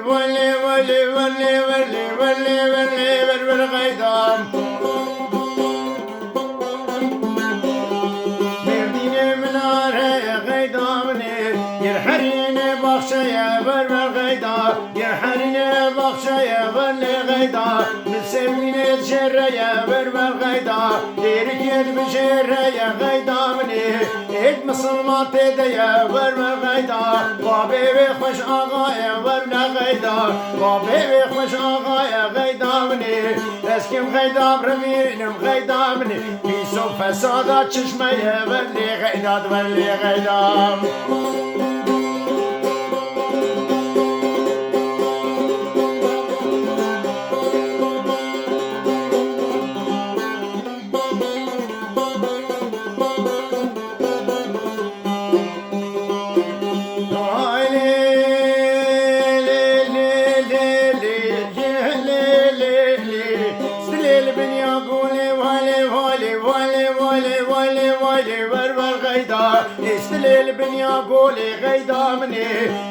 ولی ولی ولی ولی ولی ولی ور غیدام مردین مناره غیدامنی يرحرين بخشيا بالغيدا يرحرين بخشيا بالغيدا مسلمين الجريا بالغيدا يركض بجريا غيدا مني إد مسلمات ديا بالغيدا بابي بخش آغايا بالغيدا بابي بخش آغايا غيدا مني اسكم غيدا برمينم غيدا مني بيسو فسادات چشميا بالغيدا بالغيدا استليل بنيا قولي غيدا مني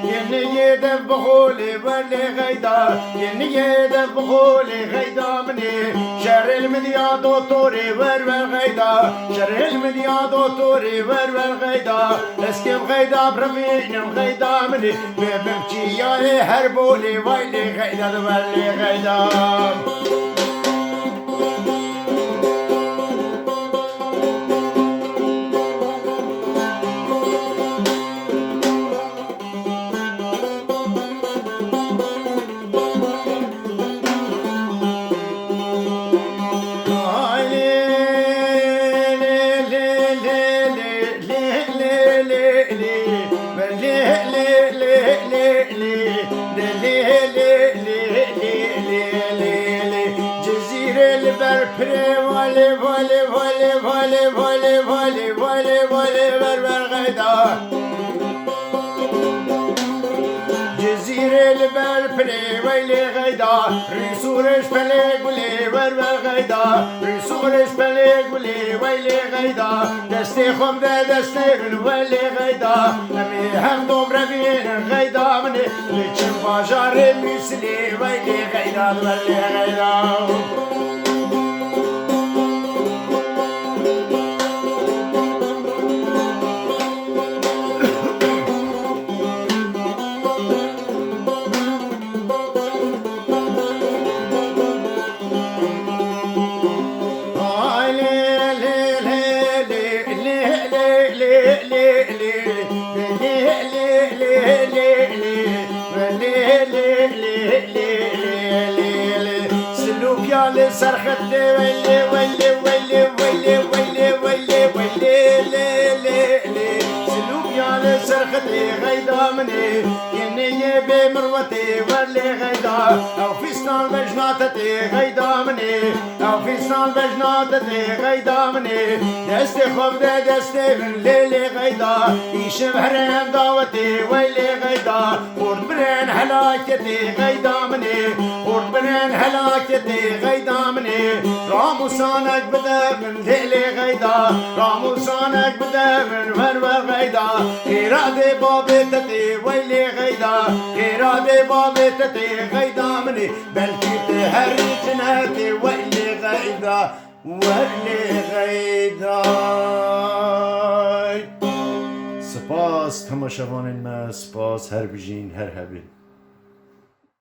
يني يدف بخولي ولي غيدا يني يدف بخولي غيدا مني شر المديا دوتوري ور غيدا شر المديا دوتوري ور غيدا اسكم غيدا برمينم غيدا مني بمبكي يا هربولي ويلي غيدا ولي غيدا Vale vale vale vale vale vale vale vale ver غيدا جزيرة البربري ويلي غيدا ريسورش بلي قولي ور غيدا ريسورش بلي قولي ويلي غيدا دستي خم ده دستي من ويلي غيدا امي هم دوبرة بين غيدا مني لچن باجار مثلي ويلي غيدا ويلي غيدا سرخت لي ويلي ويلي ويلي ويلي ويلي ويلي ويلي لي لي لي سلوك يا لي سرخت لي غيدا مني يني بمروتي ولي غيدا او فيستان بجناتتي غيدا مني او فيستان بجناتتي غيدا مني دستي خوف ده دستي من ليلي غيدا يشم هرم دعوتي ويلي غيدا ورد برين هلاكتي غيدا مني ورد برين هلاكتي غيدا مني راموسانك بدا من ليلي غيدا راموسانك بدا من ور غيدا إرادة بابتتي ويلي غيدا إرادة بابتتي غيدا مني بلكي تهري جناتي ويلي غيدا ويلي غيدا سپاس تماشاوان ما سپاس هر بجین هر هبین